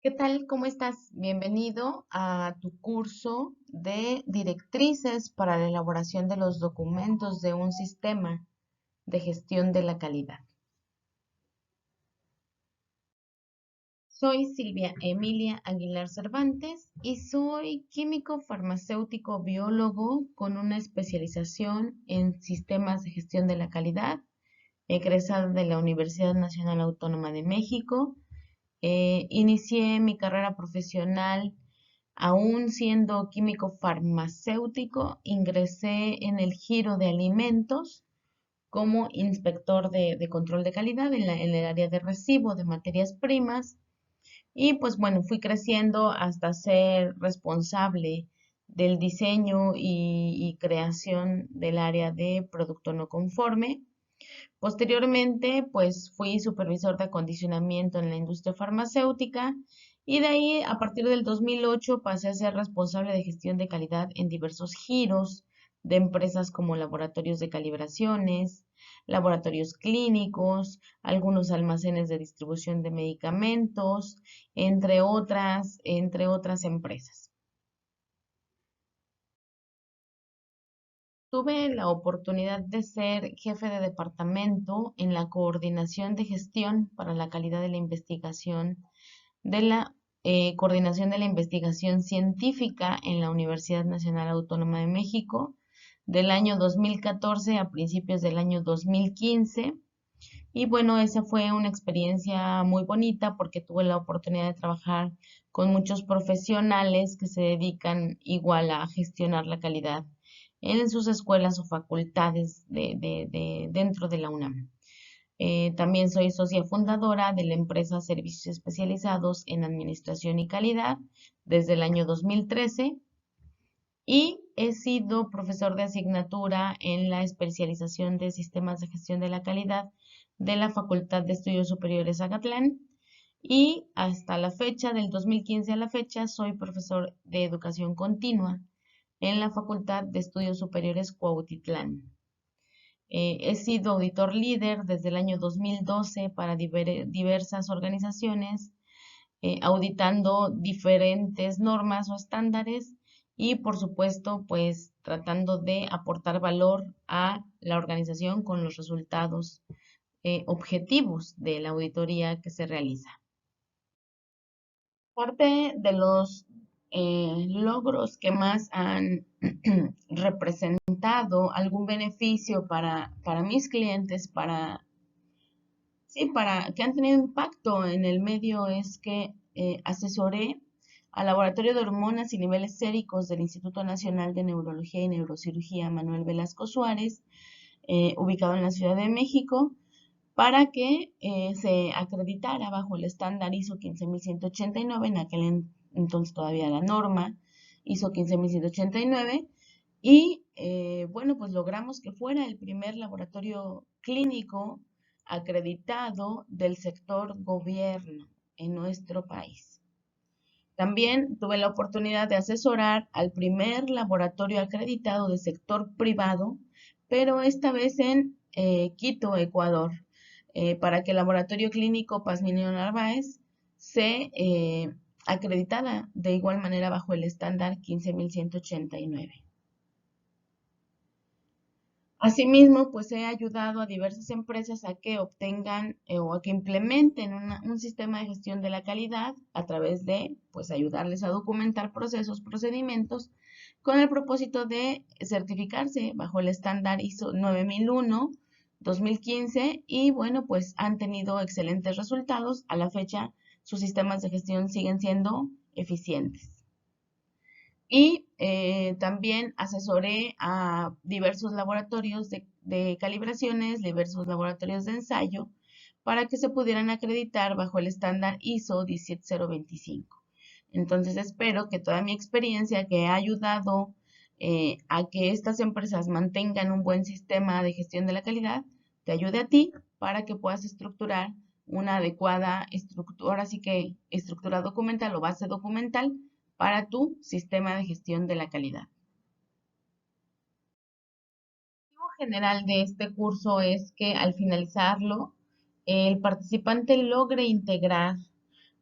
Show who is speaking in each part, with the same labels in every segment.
Speaker 1: ¿Qué tal? ¿Cómo estás? Bienvenido a tu curso de directrices para la elaboración de los documentos de un sistema de gestión de la calidad. Soy Silvia Emilia Aguilar Cervantes y soy químico farmacéutico biólogo con una especialización en sistemas de gestión de la calidad, egresada de la Universidad Nacional Autónoma de México. Inicié mi carrera profesional. Aún siendo químico farmacéutico, ingresé en el giro de alimentos como inspector de control de calidad en el área de recibo de materias primas. Y pues bueno, fui creciendo hasta ser responsable del diseño y creación del área de producto no conforme. Posteriormente, pues fui supervisor de acondicionamiento en la industria farmacéutica y de ahí, a partir del 2008, pasé a ser responsable de gestión de calidad en diversos giros de empresas como laboratorios de calibraciones, laboratorios clínicos, algunos almacenes de distribución de medicamentos, entre otras empresas. Tuve la oportunidad de ser jefe de departamento en la coordinación de gestión para la calidad de la investigación, de la coordinación de la investigación científica en la Universidad Nacional Autónoma de México del año 2014 a principios del año 2015. Y bueno, esa fue una experiencia muy bonita porque tuve la oportunidad de trabajar con muchos profesionales que se dedican igual a gestionar la calidad en sus escuelas o facultades dentro de la UNAM. También soy socia fundadora de la empresa Servicios Especializados en Administración y Calidad desde el año 2013 y he sido profesor de asignatura en la especialización de sistemas de gestión de la calidad de la Facultad de Estudios Superiores Agatlán. Y hasta la fecha, del 2015 a la fecha, soy profesor de educación continua en la Facultad de Estudios Superiores Cuautitlán. He sido auditor líder desde el año 2012 para diversas organizaciones, auditando diferentes normas o estándares y, por supuesto, pues tratando de aportar valor a la organización con los resultados objetivos de la auditoría que se realiza. Parte de los logros que más han representado algún beneficio para mis clientes, sí, para que han tenido impacto en el medio es que asesoré al Laboratorio de Hormonas y Niveles Séricos del Instituto Nacional de Neurología y Neurocirugía Manuel Velasco Suárez, ubicado en la Ciudad de México, para que se acreditara bajo el estándar ISO 15189, en aquel entonces todavía la norma ISO 15189, y bueno, pues logramos que fuera el primer laboratorio clínico acreditado del sector gobierno en nuestro país. También tuve la oportunidad de asesorar al primer laboratorio acreditado del sector privado, pero esta vez en Quito, Ecuador, para que el laboratorio clínico Pazminio Narváez se acreditara de igual manera bajo el estándar 15189. Asimismo, pues he ayudado a diversas empresas a que obtengan o a que implementen un sistema de gestión de la calidad a través de, pues, ayudarles a documentar procesos, procedimientos, con el propósito de certificarse bajo el estándar ISO 9001, 2015, y bueno, pues han tenido excelentes resultados. A la fecha, sus sistemas de gestión siguen siendo eficientes. Y también asesoré a diversos laboratorios de calibraciones, diversos laboratorios de ensayo, para que se pudieran acreditar bajo el estándar ISO 17025. Entonces espero que toda mi experiencia que ha ayudado a que estas empresas mantengan un buen sistema de gestión de la calidad, te ayude a ti para que puedas estructurar una adecuada estructura, así que estructura documental o base documental para tu sistema de gestión de la calidad. El objetivo general de este curso es que al finalizarlo, el participante logre integrar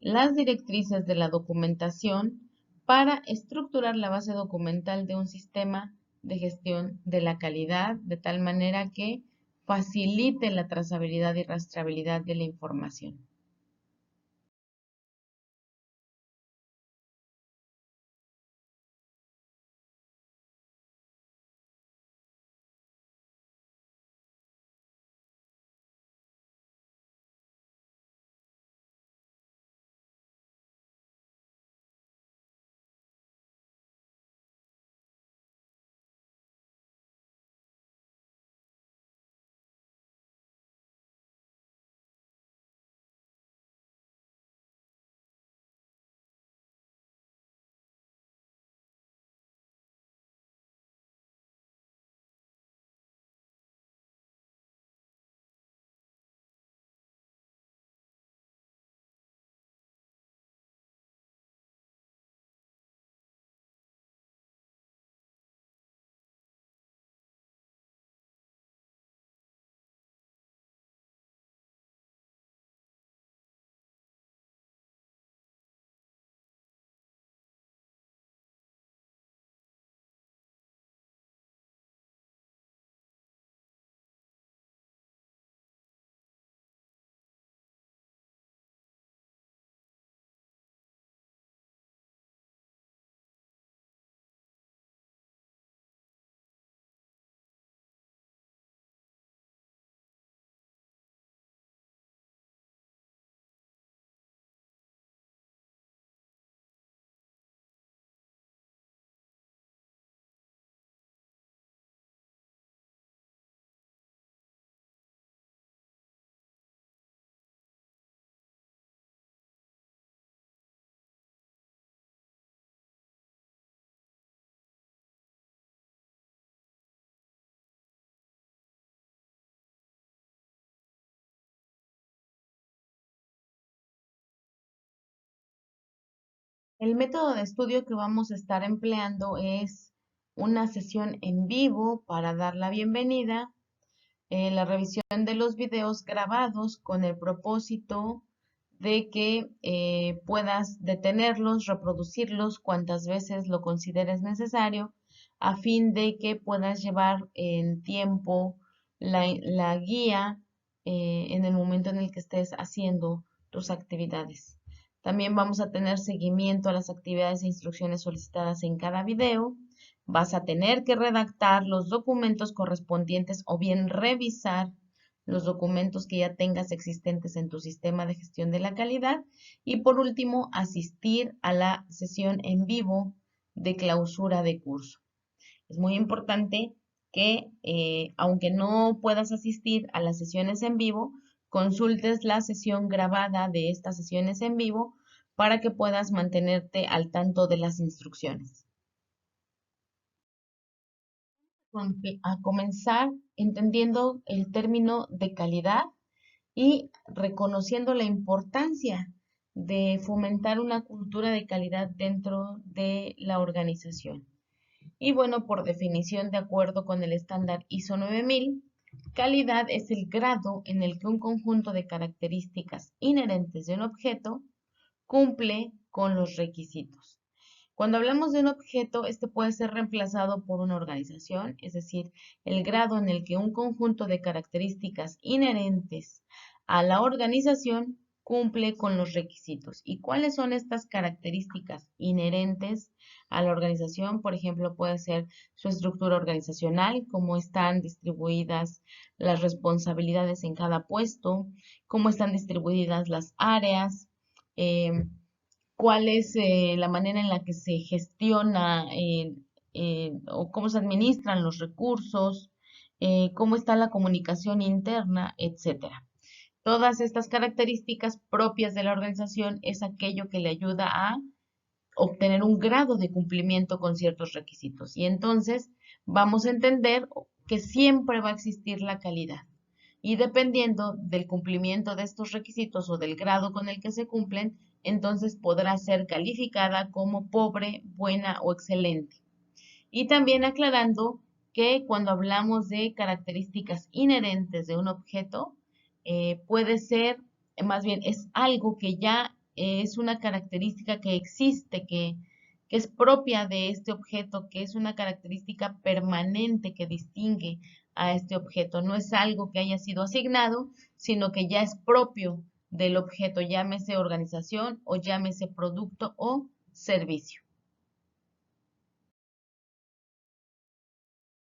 Speaker 1: las directrices de la documentación para estructurar la base documental de un sistema de gestión de la calidad, de tal manera que facilite la trazabilidad y rastreabilidad de la información. El método de estudio que vamos a estar empleando es una sesión en vivo para dar la bienvenida, la revisión de los videos grabados con el propósito de que puedas detenerlos, reproducirlos cuantas veces lo consideres necesario, a fin de que puedas llevar en tiempo la guía en el momento en el que estés haciendo tus actividades. También vamos a tener seguimiento a las actividades e instrucciones solicitadas en cada video. Vas a tener que redactar los documentos correspondientes o bien revisar los documentos que ya tengas existentes en tu sistema de gestión de la calidad. Y por último, asistir a la sesión en vivo de clausura de curso. Es muy importante que, aunque no puedas asistir a las sesiones en vivo, consultes la sesión grabada de estas sesiones en vivo para que puedas mantenerte al tanto de las instrucciones. A comenzar entendiendo el término de calidad y reconociendo la importancia de fomentar una cultura de calidad dentro de la organización. Y bueno, por definición, de acuerdo con el estándar ISO 9000, calidad es el grado en el que un conjunto de características inherentes de un objeto cumple con los requisitos. Cuando hablamos de un objeto, este puede ser reemplazado por una organización, es decir, el grado en el que un conjunto de características inherentes a la organización cumple con los requisitos. ¿Y cuáles son estas características inherentes a la organización? Por ejemplo, puede ser su estructura organizacional, cómo están distribuidas las responsabilidades en cada puesto, cómo están distribuidas las áreas, cuál es la manera en la que se gestiona o cómo se administran los recursos, cómo está la comunicación interna, etcétera. Todas estas características propias de la organización es aquello que le ayuda a obtener un grado de cumplimiento con ciertos requisitos. Y entonces vamos a entender que siempre va a existir la calidad. Y dependiendo del cumplimiento de estos requisitos o del grado con el que se cumplen, entonces podrá ser calificada como pobre, buena o excelente. Y también aclarando que cuando hablamos de características inherentes de un objeto, puede ser, más bien es algo que ya es una característica que existe, que es propia de este objeto, que es una característica permanente que distingue a este objeto. No es algo que haya sido asignado, sino que ya es propio del objeto, llámese organización o llámese producto o servicio.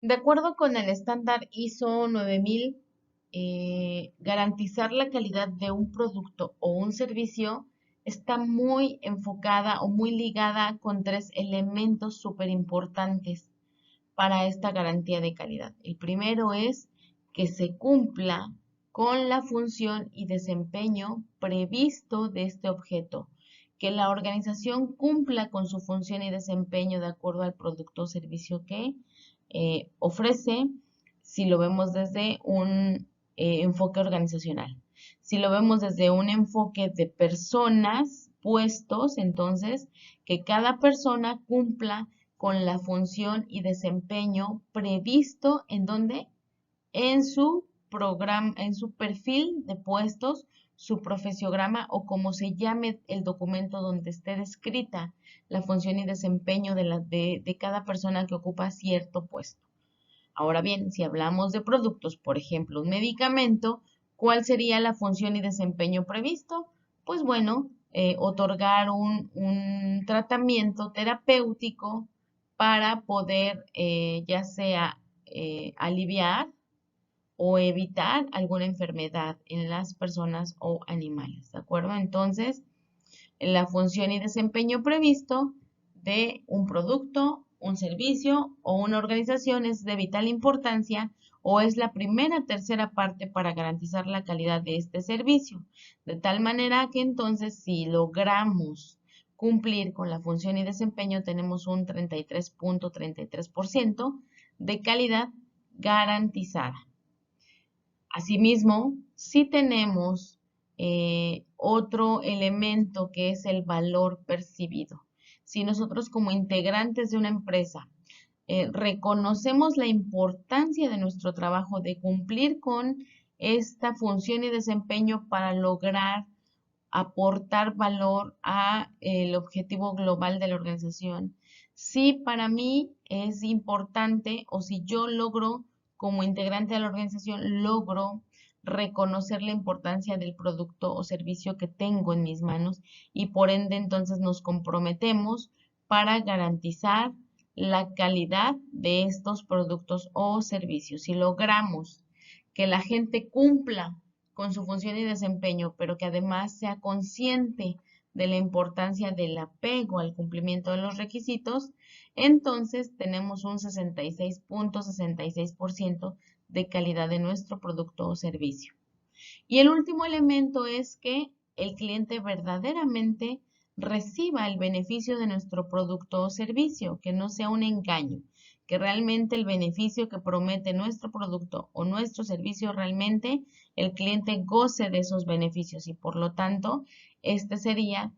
Speaker 1: De acuerdo con el estándar ISO 9000, garantizar la calidad de un producto o un servicio está muy enfocada o muy ligada con tres elementos súper importantes para esta garantía de calidad. El primero es que se cumpla con la función y desempeño previsto de este objeto, que la organización cumpla con su función y desempeño de acuerdo al producto o servicio que ofrece, si lo vemos desde un enfoque organizacional. Si lo vemos desde un enfoque de personas, puestos, entonces, que cada persona cumpla con la función y desempeño previsto en donde en su programa, en su perfil de puestos, su profesiograma o como se llame el documento donde esté descrita la función y desempeño de cada persona que ocupa cierto puesto. Ahora bien, si hablamos de productos, por ejemplo, un medicamento, ¿cuál sería la función y desempeño previsto? Pues bueno, otorgar un tratamiento terapéutico para poder ya sea aliviar o evitar alguna enfermedad en las personas o animales, ¿de acuerdo? Entonces, la función y desempeño previsto de un producto, un servicio o una organización es de vital importancia o es la primera tercera parte para garantizar la calidad de este servicio. De tal manera que entonces si logramos cumplir con la función y desempeño tenemos un 33.33% de calidad garantizada. Asimismo, si tenemos otro elemento que es el valor percibido. Si nosotros como integrantes de una empresa reconocemos la importancia de nuestro trabajo, de cumplir con esta función y desempeño para lograr aportar valor a el objetivo global de la organización. Si para mí es importante o si yo logro como integrante de la organización, logro reconocer la importancia del producto o servicio que tengo en mis manos y por ende entonces nos comprometemos para garantizar la calidad de estos productos o servicios. Si logramos que la gente cumpla con su función y desempeño, pero que además sea consciente de la importancia del apego al cumplimiento de los requisitos, entonces tenemos un 66.66% de calidad de nuestro producto o servicio. Y el último elemento es que el cliente verdaderamente reciba el beneficio de nuestro producto o servicio, que no sea un engaño, que realmente el beneficio que promete nuestro producto o nuestro servicio realmente el cliente goce de esos beneficios y por lo tanto este sería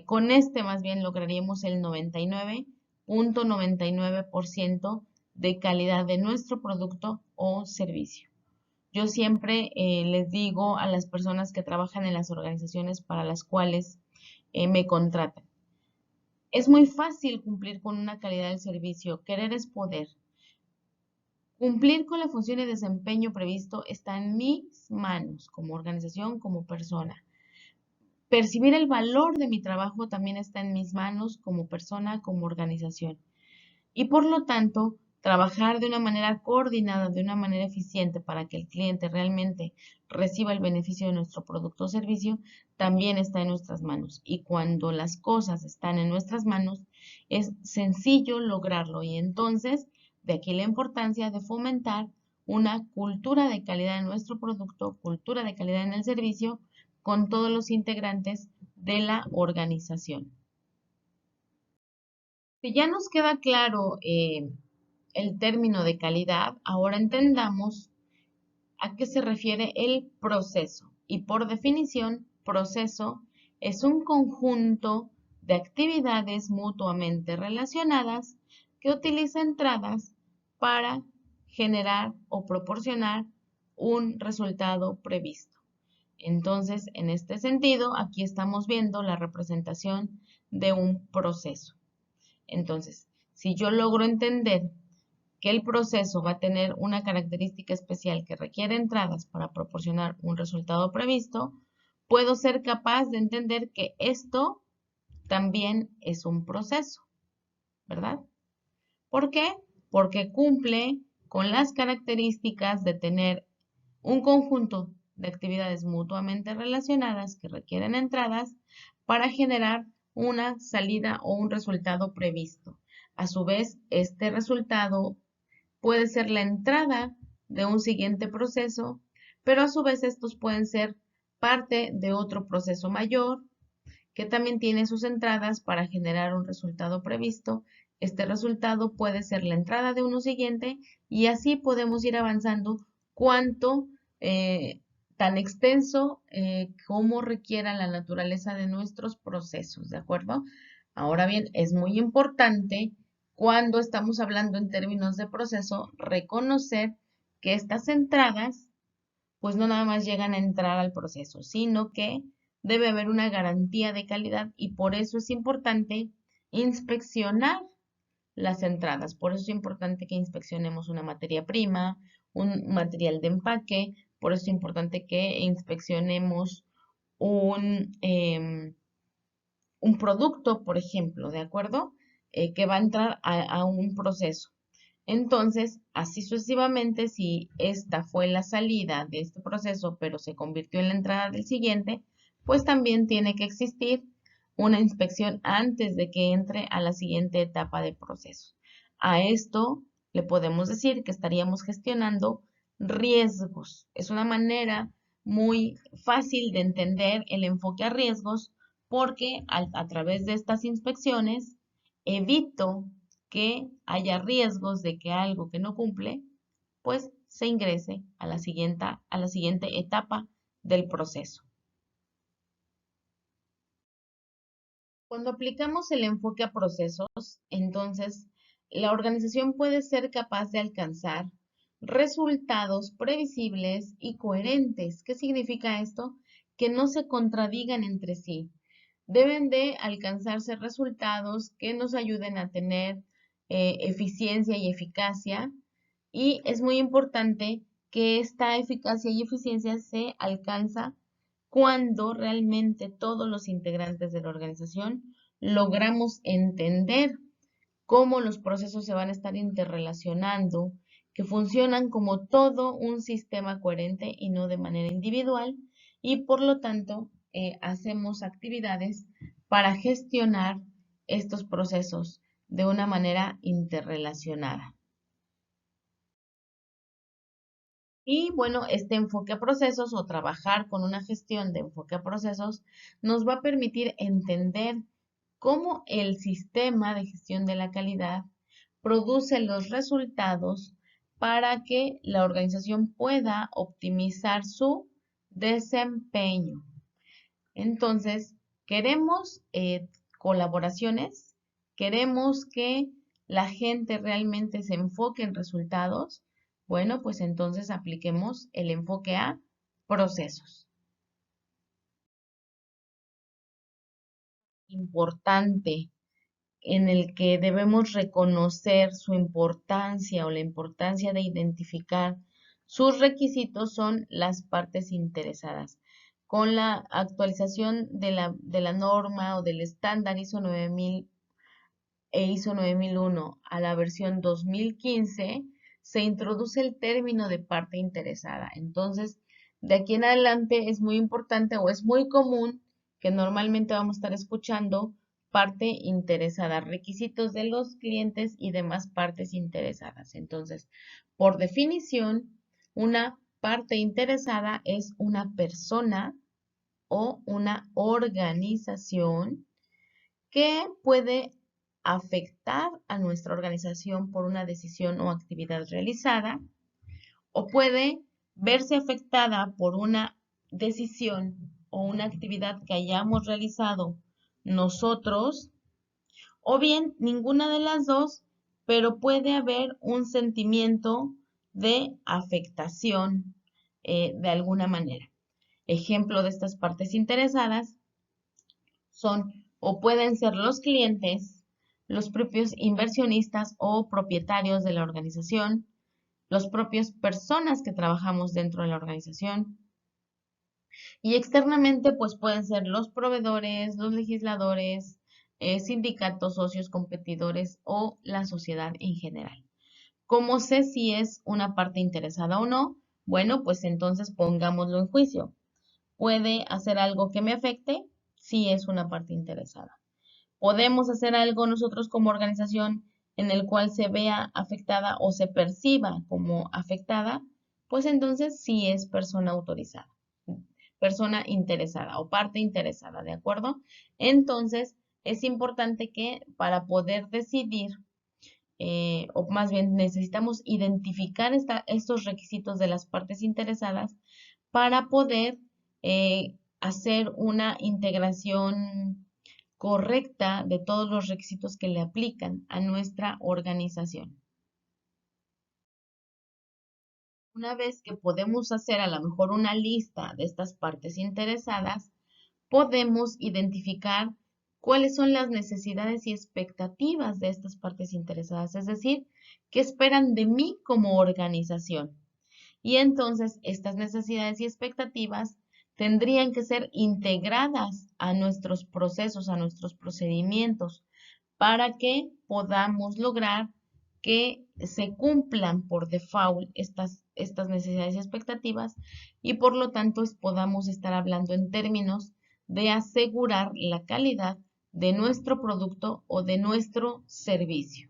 Speaker 1: con este más bien lograríamos el 99.99% de calidad de nuestro producto o servicio. Yo siempre les digo a las personas que trabajan en las organizaciones para las cuales me contratan. Es muy fácil cumplir con una calidad del servicio, querer es poder. Cumplir con la función y desempeño previsto está en mis manos como organización, como persona. Percibir el valor de mi trabajo también está en mis manos como persona, como organización. Y por lo tanto, trabajar de una manera coordinada, de una manera eficiente para que el cliente realmente reciba el beneficio de nuestro producto o servicio, también está en nuestras manos. Y cuando las cosas están en nuestras manos, es sencillo lograrlo. Y entonces, de aquí la importancia de fomentar una cultura de calidad en nuestro producto, cultura de calidad en el servicio, con todos los integrantes de la organización. Si ya nos queda claro el término de calidad, ahora entendamos a qué se refiere el proceso. Y por definición, proceso es un conjunto de actividades mutuamente relacionadas que utiliza entradas para generar o proporcionar un resultado previsto. Entonces, en este sentido, aquí estamos viendo la representación de un proceso. Entonces, si yo logro entender que el proceso va a tener una característica especial que requiere entradas para proporcionar un resultado previsto, puedo ser capaz de entender que esto también es un proceso, ¿verdad? ¿Por qué? Porque cumple con las características de tener un conjunto de actividades mutuamente relacionadas que requieren entradas para generar una salida o un resultado previsto. A su vez, este resultado puede ser la entrada de un siguiente proceso, pero a su vez estos pueden ser parte de otro proceso mayor que también tiene sus entradas para generar un resultado previsto. Este resultado puede ser la entrada de uno siguiente y así podemos ir avanzando cuanto tan extenso como requiera la naturaleza de nuestros procesos, ¿de acuerdo? Ahora bien, es muy importante cuando estamos hablando en términos de proceso reconocer que estas entradas pues no nada más llegan a entrar al proceso, sino que debe haber una garantía de calidad y por eso es importante inspeccionar las entradas. Por eso es importante que inspeccionemos una materia prima, un material de empaque, por eso es importante que inspeccionemos un producto, por ejemplo, ¿de acuerdo? Que va a entrar a un proceso. Entonces, así sucesivamente, si esta fue la salida de este proceso, pero se convirtió en la entrada del siguiente, pues también tiene que existir una inspección antes de que entre a la siguiente etapa de proceso. A esto le podemos decir que estaríamos gestionando riesgos. Es una manera muy fácil de entender el enfoque a riesgos porque a través de estas inspecciones evito que haya riesgos de que algo que no cumple, pues se ingrese a la siguiente etapa del proceso. Cuando aplicamos el enfoque a procesos, entonces la organización puede ser capaz de alcanzar resultados previsibles y coherentes. ¿Qué significa esto? Que no se contradigan entre sí. Deben de alcanzarse resultados que nos ayuden a tener eficiencia y eficacia y es muy importante que esta eficacia y eficiencia se alcanza cuando realmente todos los integrantes de la organización logramos entender cómo los procesos se van a estar interrelacionando, que funcionan como todo un sistema coherente y no de manera individual, y por lo tanto hacemos actividades para gestionar estos procesos de una manera interrelacionada. Y bueno, este enfoque a procesos o trabajar con una gestión de enfoque a procesos nos va a permitir entender cómo el sistema de gestión de la calidad produce los resultados para que la organización pueda optimizar su desempeño. Entonces, queremos colaboraciones, queremos que la gente realmente se enfoque en resultados. Bueno, pues entonces apliquemos el enfoque a procesos. Importante en el que debemos reconocer su importancia o la importancia de identificar sus requisitos son las partes interesadas. Con la actualización de la norma o del estándar ISO 9000 e ISO 9001 a la versión 2015, se introduce el término de parte interesada. Entonces, de aquí en adelante es muy importante o es muy común que normalmente vamos a estar escuchando parte interesada, requisitos de los clientes y demás partes interesadas. Entonces, por definición, una parte interesada es una persona o una organización que puede afectar a nuestra organización por una decisión o actividad realizada, o puede verse afectada por una decisión o una actividad que hayamos realizado nosotros, o bien ninguna de las dos, pero puede haber un sentimiento de afectación de alguna manera. Ejemplo de estas partes interesadas son o pueden ser los clientes, los propios inversionistas o propietarios de la organización, los propios personas que trabajamos dentro de la organización. Y externamente, pues pueden ser los proveedores, los legisladores, sindicatos, socios, competidores o la sociedad en general. ¿Cómo sé si es una parte interesada o no? Bueno, pues entonces pongámoslo en juicio. ¿Puede hacer algo que me afecte? Sí es una parte interesada. ¿Podemos hacer algo nosotros como organización en el cual se vea afectada o se perciba como afectada? Pues entonces sí es persona autorizada, persona interesada o parte interesada, ¿de acuerdo? Entonces es importante que para poder decidir, o más bien necesitamos identificar estos requisitos de las partes interesadas para poder hacer una integración correcta de todos los requisitos que le aplican a nuestra organización. Una vez que podemos hacer a lo mejor una lista de estas partes interesadas, podemos identificar cuáles son las necesidades y expectativas de estas partes interesadas, es decir, qué esperan de mí como organización. Y entonces estas necesidades y expectativas tendrían que ser integradas a nuestros procesos, a nuestros procedimientos, para que podamos lograr que se cumplan por default estas necesidades y expectativas y por lo tanto podamos estar hablando en términos de asegurar la calidad de nuestro producto o de nuestro servicio.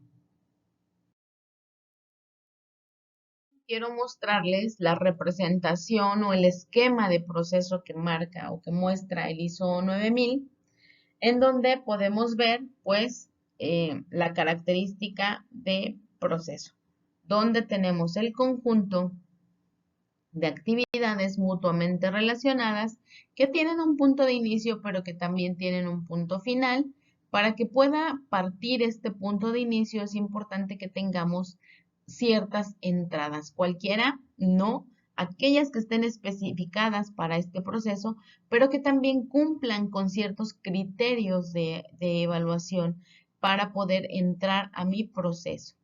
Speaker 1: Quiero mostrarles la representación o el esquema de proceso que marca o que muestra el ISO 9000, en donde podemos ver pues la característica de proceso, donde tenemos el conjunto de actividades mutuamente relacionadas que tienen un punto de inicio pero que también tienen un punto final. Para que pueda partir este punto de inicio es importante que tengamos ciertas entradas, cualquiera no, aquellas que estén especificadas para este proceso, pero que también cumplan con ciertos criterios de evaluación para poder entrar a mi proceso.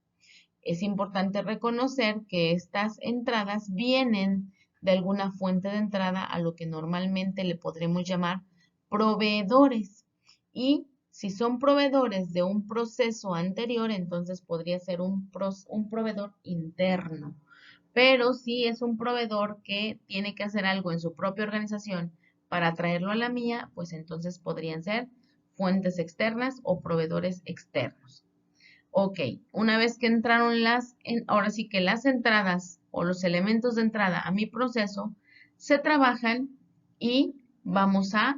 Speaker 1: Es importante reconocer que estas entradas vienen de alguna fuente de entrada a lo que normalmente le podremos llamar proveedores. Y si son proveedores de un proceso anterior, entonces podría ser un proveedor interno. Pero si es un proveedor que tiene que hacer algo en su propia organización para traerlo a la mía, pues entonces podrían ser fuentes externas o proveedores externos. Ok, una vez que entraron ahora sí que las entradas o los elementos de entrada a mi proceso se trabajan y vamos a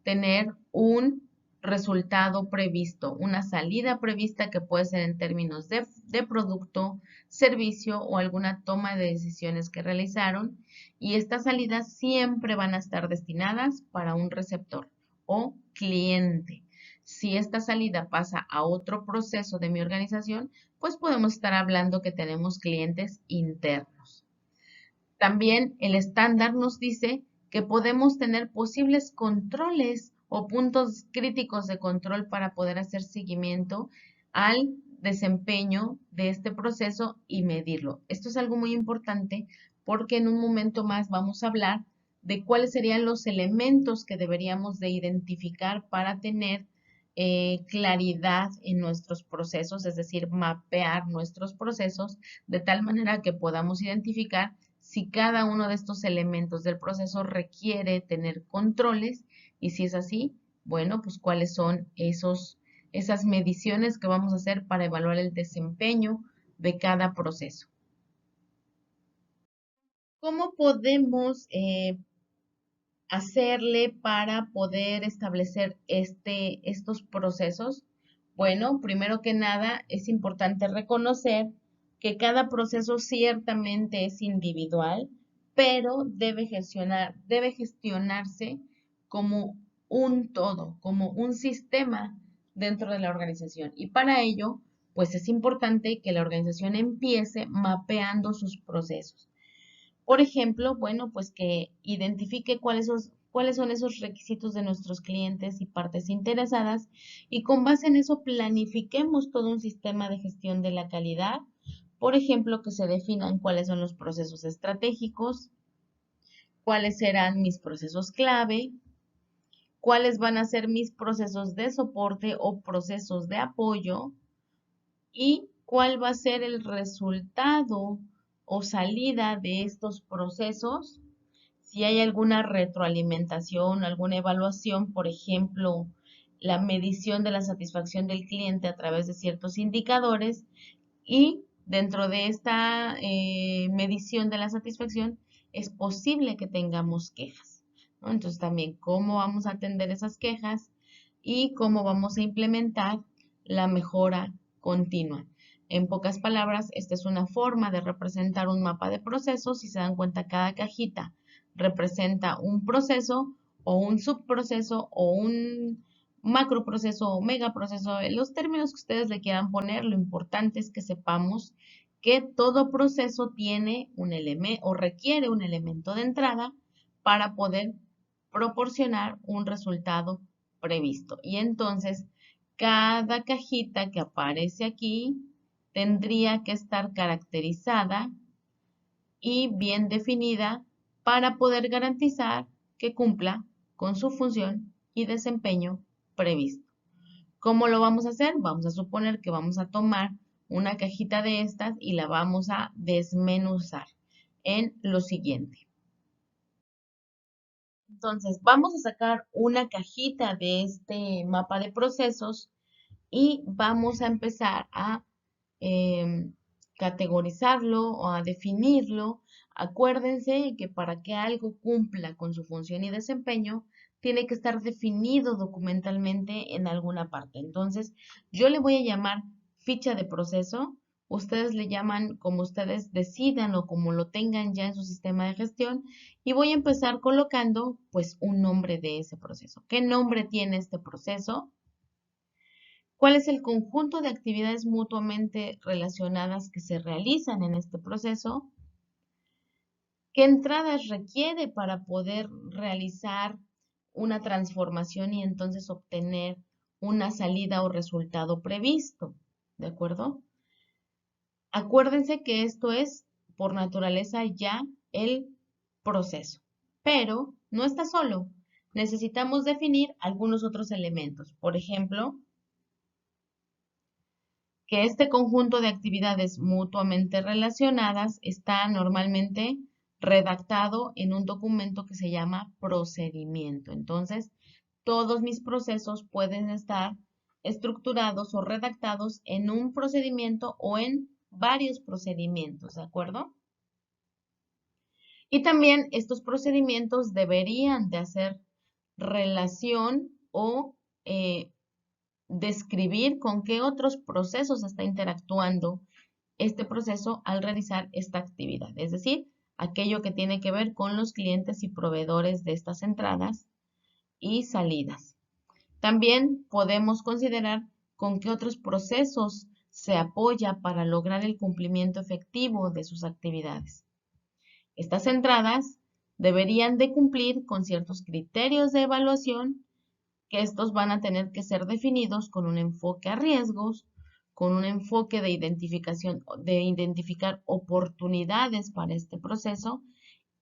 Speaker 1: tener un resultado previsto, una salida prevista que puede ser en términos de producto, servicio o alguna toma de decisiones que realizaron. Y estas salidas siempre van a estar destinadas para un receptor o cliente. Si esta salida pasa a otro proceso de mi organización, pues podemos estar hablando que tenemos clientes internos. También el estándar nos dice que podemos tener posibles controles o puntos críticos de control para poder hacer seguimiento al desempeño de este proceso y medirlo. Esto es algo muy importante porque en un momento más vamos a hablar de cuáles serían los elementos que deberíamos de identificar para tener claridad en nuestros procesos, es decir, mapear nuestros procesos de tal manera que podamos identificar si cada uno de estos elementos del proceso requiere tener controles y si es así, bueno, pues cuáles son esas mediciones que vamos a hacer para evaluar el desempeño de cada proceso. ¿Cómo podemos hacerle para poder establecer estos procesos? Bueno, primero que nada es importante reconocer que cada proceso ciertamente es individual, pero debe gestionarse como un todo, como un sistema dentro de la organización. Y para ello, pues es importante que la organización empiece mapeando sus procesos. Por ejemplo, bueno, pues que identifique cuáles son esos requisitos de nuestros clientes y partes interesadas y con base en eso planifiquemos todo un sistema de gestión de la calidad. Por ejemplo, que se definan cuáles son los procesos estratégicos, cuáles serán mis procesos clave, cuáles van a ser mis procesos de soporte o procesos de apoyo y cuál va a ser el resultado o salida de estos procesos. Si hay alguna retroalimentación, alguna evaluación, por ejemplo, la medición de la satisfacción del cliente a través de ciertos indicadores y dentro de esta medición de la satisfacción es posible que tengamos quejas, ¿no? Entonces también cómo vamos a atender esas quejas y cómo vamos a implementar la mejora continua. En pocas palabras, esta es una forma de representar un mapa de procesos. Si se dan cuenta, cada cajita representa un proceso o un subproceso o un macroproceso o megaproceso, los términos que ustedes le quieran poner. Lo importante es que sepamos que todo proceso tiene un elemento o requiere un elemento de entrada para poder proporcionar un resultado previsto. Y entonces, cada cajita que aparece aquí tendría que estar caracterizada y bien definida para poder garantizar que cumpla con su función y desempeño previsto. ¿Cómo lo vamos a hacer? Vamos a suponer que vamos a tomar una cajita de estas y la vamos a desmenuzar en lo siguiente. Entonces, vamos a sacar una cajita de este mapa de procesos y vamos a empezar a categorizarlo o a definirlo. Acuérdense que para que algo cumpla con su función y desempeño, tiene que estar definido documentalmente en alguna parte. Entonces, yo le voy a llamar ficha de proceso. Ustedes le llaman como ustedes decidan o como lo tengan ya en su sistema de gestión. Y voy a empezar colocando pues un nombre de ese proceso. ¿Qué nombre tiene este proceso? ¿Cuál es el conjunto de actividades mutuamente relacionadas que se realizan en este proceso? ¿Qué entradas requiere para poder realizar una transformación y entonces obtener una salida o resultado previsto? ¿De acuerdo? Acuérdense que esto es por naturaleza ya el proceso, pero no está solo. Necesitamos definir algunos otros elementos. Por ejemplo, que este conjunto de actividades mutuamente relacionadas está normalmente redactado en un documento que se llama procedimiento. Entonces, todos mis procesos pueden estar estructurados o redactados en un procedimiento o en varios procedimientos, ¿de acuerdo? Y también estos procedimientos deberían de hacer relación o describir con qué otros procesos está interactuando este proceso al realizar esta actividad, es decir, aquello que tiene que ver con los clientes y proveedores de estas entradas y salidas. También podemos considerar con qué otros procesos se apoya para lograr el cumplimiento efectivo de sus actividades. Estas entradas deberían de cumplir con ciertos criterios de evaluación que estos van a tener que ser definidos con un enfoque a riesgos, con un enfoque de identificación, de identificar oportunidades para este proceso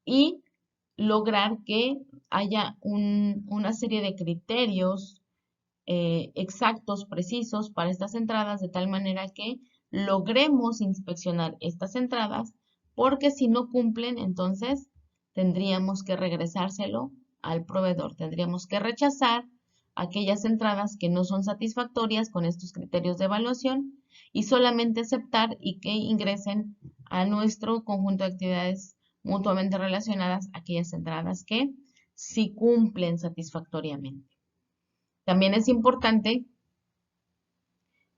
Speaker 1: y lograr que haya una serie de criterios exactos, precisos para estas entradas, de tal manera que logremos inspeccionar estas entradas, porque si no cumplen, entonces tendríamos que regresárselo al proveedor, tendríamos que rechazar aquellas entradas que no son satisfactorias con estos criterios de evaluación y solamente aceptar y que ingresen a nuestro conjunto de actividades mutuamente relacionadas aquellas entradas que sí cumplen satisfactoriamente. También es importante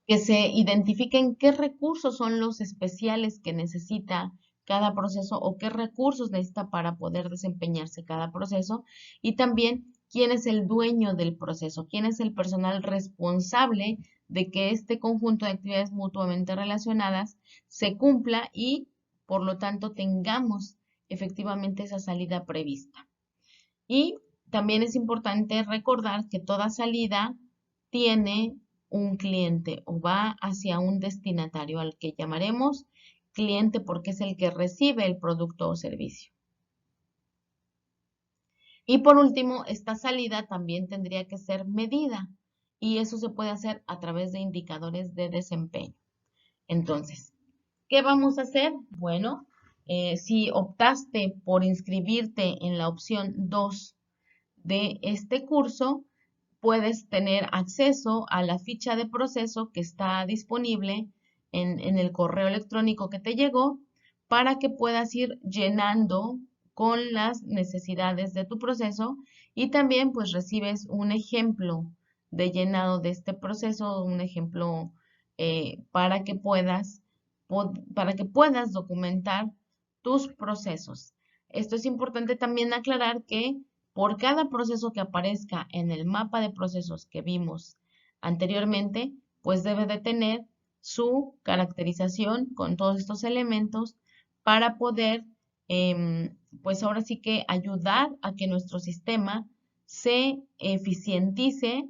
Speaker 1: que se identifiquen qué recursos son los especiales que necesita cada proceso o qué recursos necesita para poder desempeñarse cada proceso y también quién es el dueño del proceso, quién es el personal responsable de que este conjunto de actividades mutuamente relacionadas se cumpla y por lo tanto tengamos efectivamente esa salida prevista. Y también es importante recordar que toda salida tiene un cliente o va hacia un destinatario al que llamaremos cliente porque es el que recibe el producto o servicio. Y por último, esta salida también tendría que ser medida y eso se puede hacer a través de indicadores de desempeño. Entonces, ¿qué vamos a hacer? Bueno, si optaste por inscribirte en la opción 2 de este curso, puedes tener acceso a la ficha de proceso que está disponible en el correo electrónico que te llegó para que puedas ir llenando con las necesidades de tu proceso y también pues recibes un ejemplo de llenado de este proceso, un ejemplo para que puedas documentar tus procesos. Esto es importante también aclarar que por cada proceso que aparezca en el mapa de procesos que vimos anteriormente, pues debe de tener su caracterización con todos estos elementos para poder, pues ahora sí que ayudar a que nuestro sistema se eficientice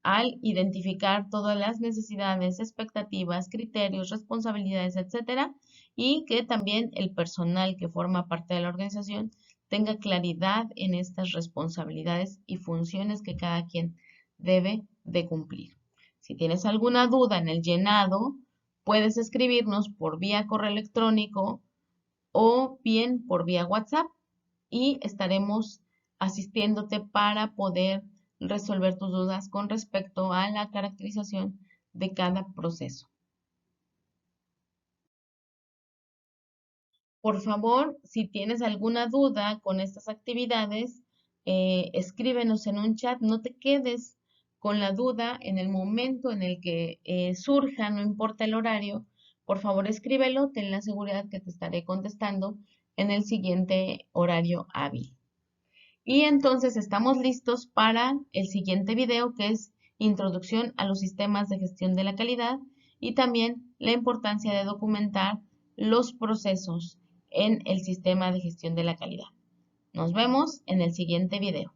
Speaker 1: al identificar todas las necesidades, expectativas, criterios, responsabilidades, etcétera, y que también el personal que forma parte de la organización tenga claridad en estas responsabilidades y funciones que cada quien debe de cumplir. Si tienes alguna duda en el llenado, puedes escribirnos por vía correo electrónico o bien por vía WhatsApp y estaremos asistiéndote para poder resolver tus dudas con respecto a la caracterización de cada proceso. Por favor, si tienes alguna duda con estas actividades, escríbenos en un chat, no te quedes con la duda en el momento en el que surja, no importa el horario, por favor escríbelo, ten la seguridad que te estaré contestando en el siguiente horario hábil. Y entonces estamos listos para el siguiente video que es Introducción a los sistemas de gestión de la calidad y también la importancia de documentar los procesos en el sistema de gestión de la calidad. Nos vemos en el siguiente video.